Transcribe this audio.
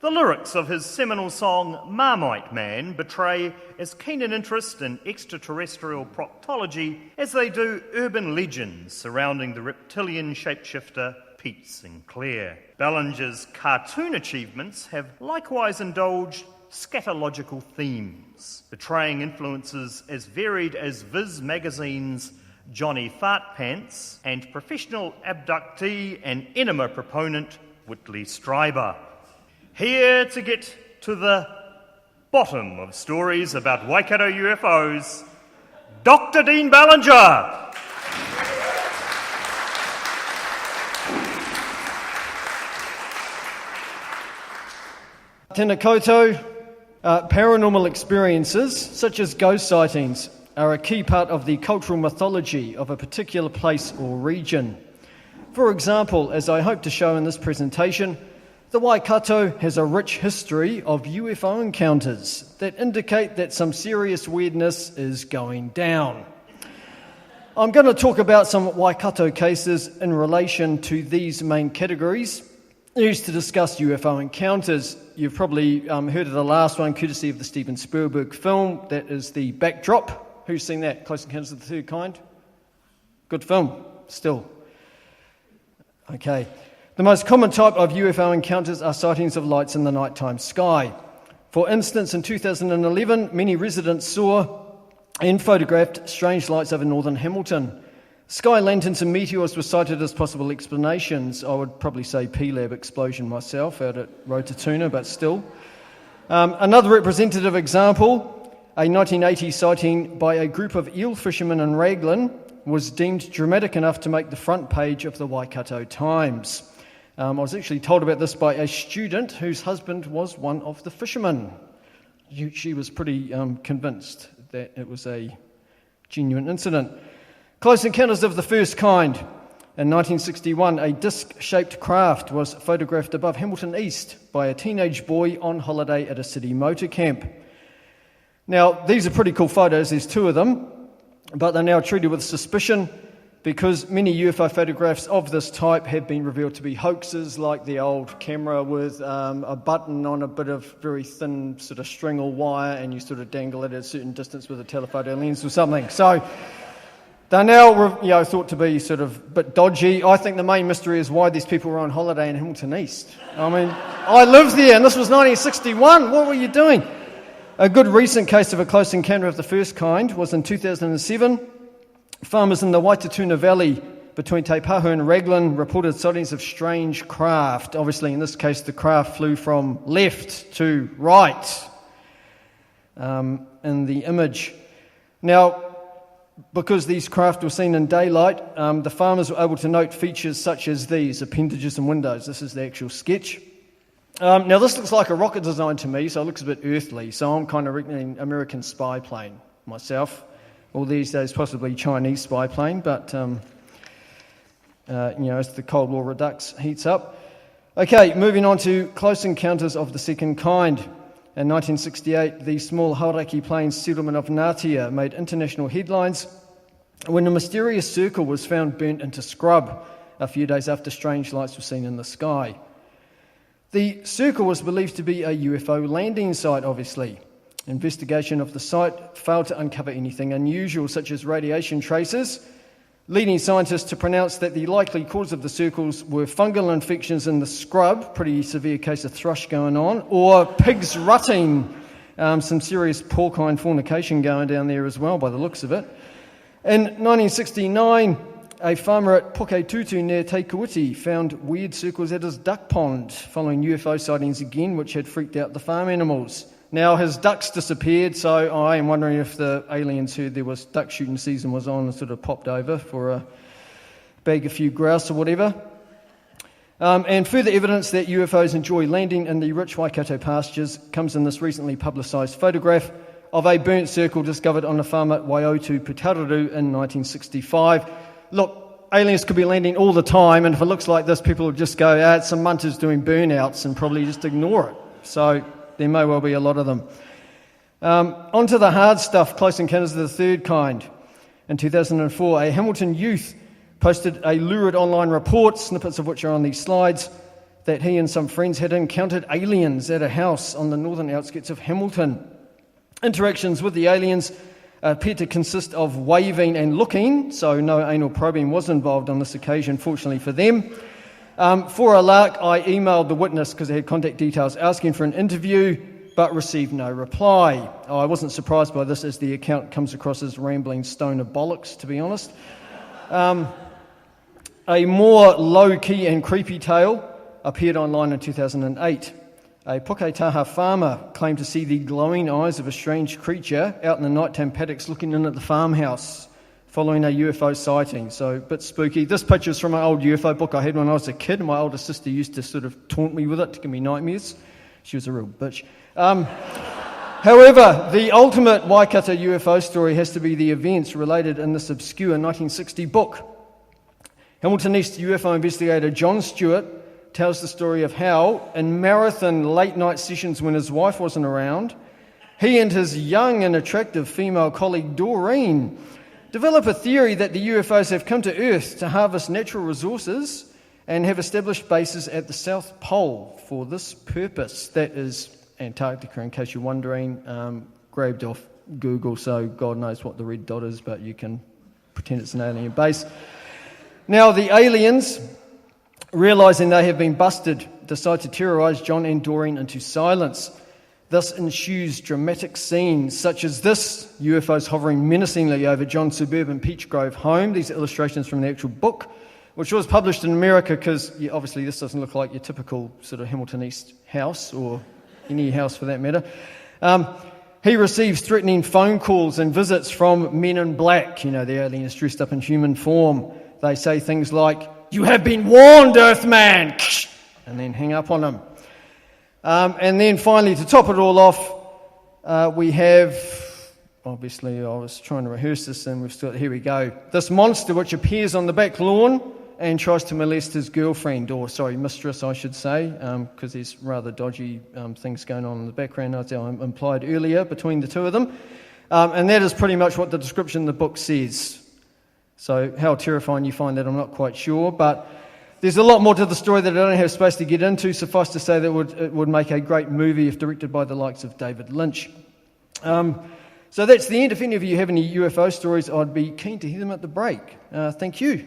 The lyrics of his seminal song Marmite Man betray as keen an interest in extraterrestrial proctology as they do urban legends surrounding the reptilian shapeshifter Pete Sinclair. Ballinger's cartoon achievements have likewise indulged scatological themes, betraying influences as varied as Viz magazine's Johnny Fartpants and professional abductee and enema proponent Whitley Strieber. Here to get to the bottom of stories about Waikato UFOs, Dr. Dean Ballinger. Tēnā koutou, paranormal experiences, such as ghost sightings, are a key part of the cultural mythology of a particular place or region. For example, as I hope to show in this presentation, the Waikato has a rich history of UFO encounters that indicate that some serious weirdness is going down. I'm going to talk about some Waikato cases in relation to these main categories used to discuss UFO encounters. You've probably heard of the last one, courtesy of the Steven Spielberg film. That is the backdrop. Who's seen that? Close Encounters of the Third Kind? Good film, still. Okay. The most common type of UFO encounters are sightings of lights in the nighttime sky. For instance, in 2011, many residents saw and photographed strange lights over northern Hamilton. Sky lanterns and meteors were cited as possible explanations. I would probably say P-Lab explosion myself out at Rotatuna, but still. Another representative example, a 1980 sighting by a group of eel fishermen in Raglan, was deemed dramatic enough to make the front page of the Waikato Times. I was actually told about this by a student whose husband was one of the fishermen. She was pretty convinced that it was a genuine incident. Close Encounters of the First Kind. In 1961, a disc-shaped craft was photographed above Hamilton East by a teenage boy on holiday at a city motor camp. Now, these are pretty cool photos. There's two of them, but they're now treated with suspicion because many UFO photographs of this type have been revealed to be hoaxes, like the old camera with a button on a bit of very thin sort of string or wire, and you sort of dangle it at a certain distance with a telephoto lens or something. So they're now thought to be sort of a bit dodgy. I think the main mystery is why these people were on holiday in Hamilton East. I mean, I lived there, and this was 1961. What were you doing? A good recent case of a close encounter of the first kind was in 2007. Farmers in the Waitatuna Valley between Te Pahu and Raglan reported sightings of strange craft. Obviously, in this case, the craft flew from left to right in the image. Now, because these craft were seen in daylight, the farmers were able to note features such as these, appendages and windows. This is the actual sketch. Now, this looks like a rocket design to me, so it looks a bit earthly. So I'm kind of reckoning American spy plane myself, or these days possibly Chinese spy plane, but as the Cold War redux heats up. Okay, moving on to Close Encounters of the Second Kind. In 1968, the small Hauraki Plains settlement of Ngatea made international headlines when a mysterious circle was found burnt into scrub a few days after strange lights were seen in the sky. The circle was believed to be a UFO landing site, obviously. Investigation of the site failed to uncover anything unusual, such as radiation traces, leading scientists to pronounce that the likely cause of the circles were fungal infections in the scrub, pretty severe case of thrush going on, or pigs rutting, some serious porcine fornication going down there as well by the looks of it. In 1969, a farmer at Puketutu near Te Kuiti found weird circles at his duck pond following UFO sightings again, which had freaked out the farm animals. Now, his ducks disappeared, so I am wondering if the aliens heard there was duck shooting season was on and sort of popped over for a bag a few grouse or whatever. And further evidence that UFOs enjoy landing in the rich Waikato pastures comes in this recently publicised photograph of a burnt circle discovered on a farm at Waiotu, Putaruru in 1965. Look, aliens could be landing all the time, and if it looks like this, people will just go, it's some munters doing burnouts, and probably just ignore it. So there may well be a lot of them. On to the hard stuff, Close Encounters of the Third Kind. In 2004, a Hamilton youth posted a lurid online report, snippets of which are on these slides, that he and some friends had encountered aliens at a house on the northern outskirts of Hamilton. Interactions with the aliens appeared to consist of waving and looking, so no anal probing was involved on this occasion, fortunately for them. For a lark, I emailed the witness, because they had contact details, asking for an interview, but received no reply. I wasn't surprised by this, as the account comes across as rambling stoner bollocks, to be honest. A more low-key and creepy tale appeared online in 2008. A Puketaha farmer claimed to see the glowing eyes of a strange creature out in the nighttime paddocks looking in at the farmhouse following a UFO sighting. So a bit spooky. This picture is from an old UFO book I had when I was a kid. My older sister used to sort of taunt me with it to give me nightmares. She was a real bitch. However, the ultimate Waikato UFO story has to be the events related in this obscure 1960 book. Hamilton East UFO investigator John Stewart tells the story of how, in marathon late-night sessions when his wife wasn't around, he and his young and attractive female colleague Doreen develop a theory that the UFOs have come to Earth to harvest natural resources and have established bases at the South Pole for this purpose. That is Antarctica, in case you're wondering, grabbed off Google, so God knows what the red dot is, but you can pretend it's an alien base. Now, the aliens, realising they have been busted, decide to terrorise John and Doreen into silence. Thus ensues dramatic scenes such as this: UFOs hovering menacingly over John's suburban Peach Grove home. These are illustrations from the actual book, which was published in America, because obviously this doesn't look like your typical sort of Hamilton East house, or any house for that matter. He receives threatening phone calls and visits from men in black. The aliens dressed up in human form. They say things like, "You have been warned, Earthman," and then hang up on him. And then finally, to top it all off, we have, obviously I was trying to rehearse this and here we go. This monster which appears on the back lawn and tries to molest his girlfriend, or mistress I should say, because there's rather dodgy things going on in the background, as I implied earlier, between the two of them. And that is pretty much what the description in the book says. So how terrifying you find that, I'm not quite sure, but there's a lot more to the story that I don't have space to get into. Suffice to say that it would make a great movie if directed by the likes of David Lynch. So that's the end. If any of you have any UFO stories, I'd be keen to hear them at the break. Thank you.